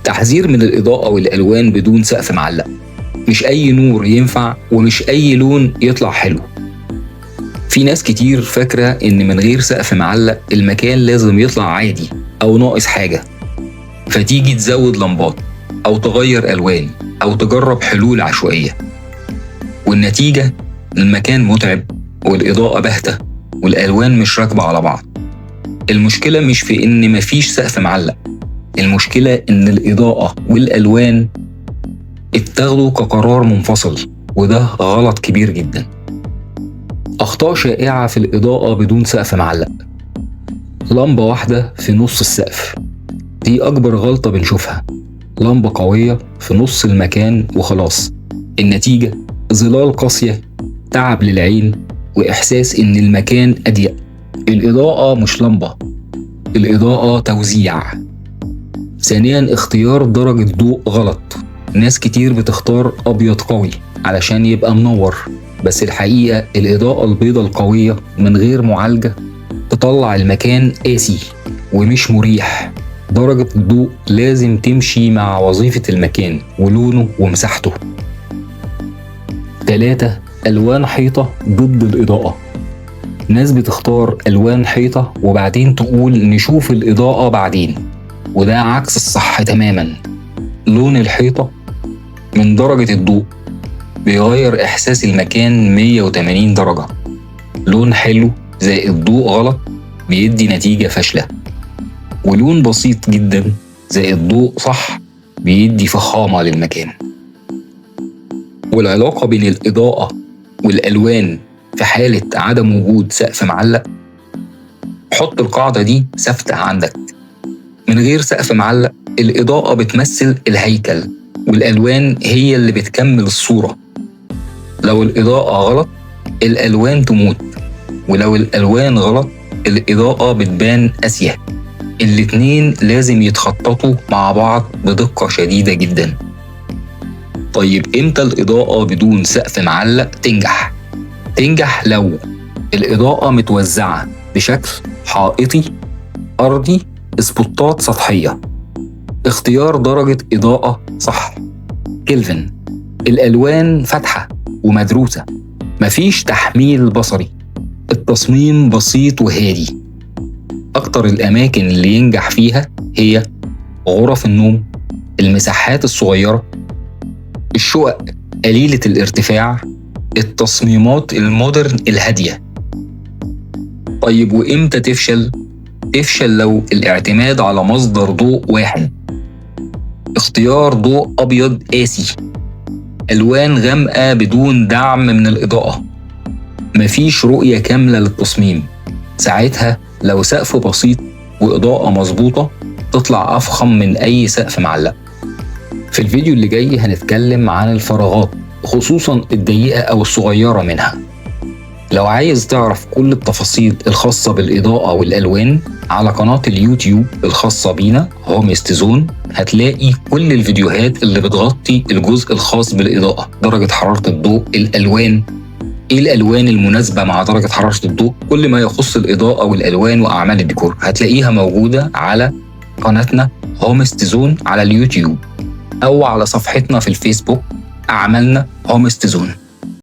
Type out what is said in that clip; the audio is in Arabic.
تحذير من الإضاءة والألوان بدون سقف معلق. مش أي نور ينفع ومش أي لون يطلع حلو. في ناس كتير فاكرة إن من غير سقف معلق المكان لازم يطلع عادي أو ناقص حاجة، فتيجي تزود لمبات أو تغير ألوان أو تجرب حلول عشوائية، والنتيجة المكان متعب والإضاءة باهتة والألوان مش راكبة على بعض. المشكلة مش في إن مفيش سقف معلق، المشكلة إن الإضاءة والألوان اتاخدوا كقرار منفصل، وده غلط كبير جدا. أخطاء شائعة في الإضاءة بدون سقف معلق: لمبة واحدة في نص السقف، دي أكبر غلطة بنشوفها. لمبة قوية في نص المكان وخلاص، النتيجة ظلال قاسية، تعب للعين، وإحساس إن المكان أضيق. الإضاءة مش لمبة، الإضاءة توزيع. ثانياً، اختيار درجة ضوء غلط. ناس كتير بتختار أبيض قوي علشان يبقى منور، بس الحقيقة الإضاءة البيضة القوية من غير معالجة تطلع المكان قاسي ومش مريح. درجة الضوء لازم تمشي مع وظيفة المكان ولونه ومساحته. 3. ألوان حيطة ضد الإضاءة. ناس بتختار ألوان حيطة وبعدين تقول نشوف الإضاءة بعدين، وده عكس الصح تماما. لون الحيطة من درجة الضوء بيغير إحساس المكان 180 درجة. لون حلو زائد ضوء غلط بيدي نتيجة فاشلة، ولون بسيط جدا زائد ضوء صح بيدي فخامة للمكان. والعلاقة بين الإضاءة والألوان في حالة عدم وجود سقف معلق، حط القاعدة دي ثابتة عندك: من غير سقف معلق الإضاءة بتمثل الهيكل والألوان هي اللي بتكمل الصورة. لو الإضاءة غلط الألوان تموت، ولو الألوان غلط الإضاءة بتبان قاسية. الاتنين لازم يتخططوا مع بعض بدقة شديدة جدا. طيب امتى الإضاءة بدون سقف معلق تنجح؟ تنجح لو الإضاءة متوزعة بشكل حائطي، أرضي، سبوتات سطحية، اختيار درجة إضاءة صح، كلفن، الألوان فاتحة ومدروسة، مفيش تحميل بصري، التصميم بسيط وهادي. أكتر الأماكن اللي ينجح فيها هي غرف النوم، المساحات الصغيرة، الشقق قليلة الارتفاع، التصميمات المودرن الهادية. طيب وإمتى تفشل؟ تفشل لو الاعتماد على مصدر ضوء واحد، اختيار ضوء أبيض قاسي، ألوان غامقة بدون دعم من الإضاءة، مفيش رؤية كاملة للتصميم. ساعتها لو سقف بسيط وإضاءة مظبوطة تطلع أفخم من أي سقف معلق. في الفيديو اللي جاي هنتكلم عن الفراغات، خصوصا الضيقة أو الصغيرة منها. لو عايز تعرف كل التفاصيل الخاصة بالإضاءة والألوان، على قناة اليوتيوب الخاصة بينا هومست زون هتلاقي كل الفيديوهات اللي بتغطي الجزء الخاص بالإضاءة، درجة حرارة الضوء، الألوان، ايه الألوان المناسبة مع درجة حرارة الضوء، كل ما يخص الإضاءة والألوان وأعمال الديكور هتلاقيها موجودة على قناتنا هومست زون على اليوتيوب، أو على صفحتنا في الفيسبوك أعمالنا هومست زون.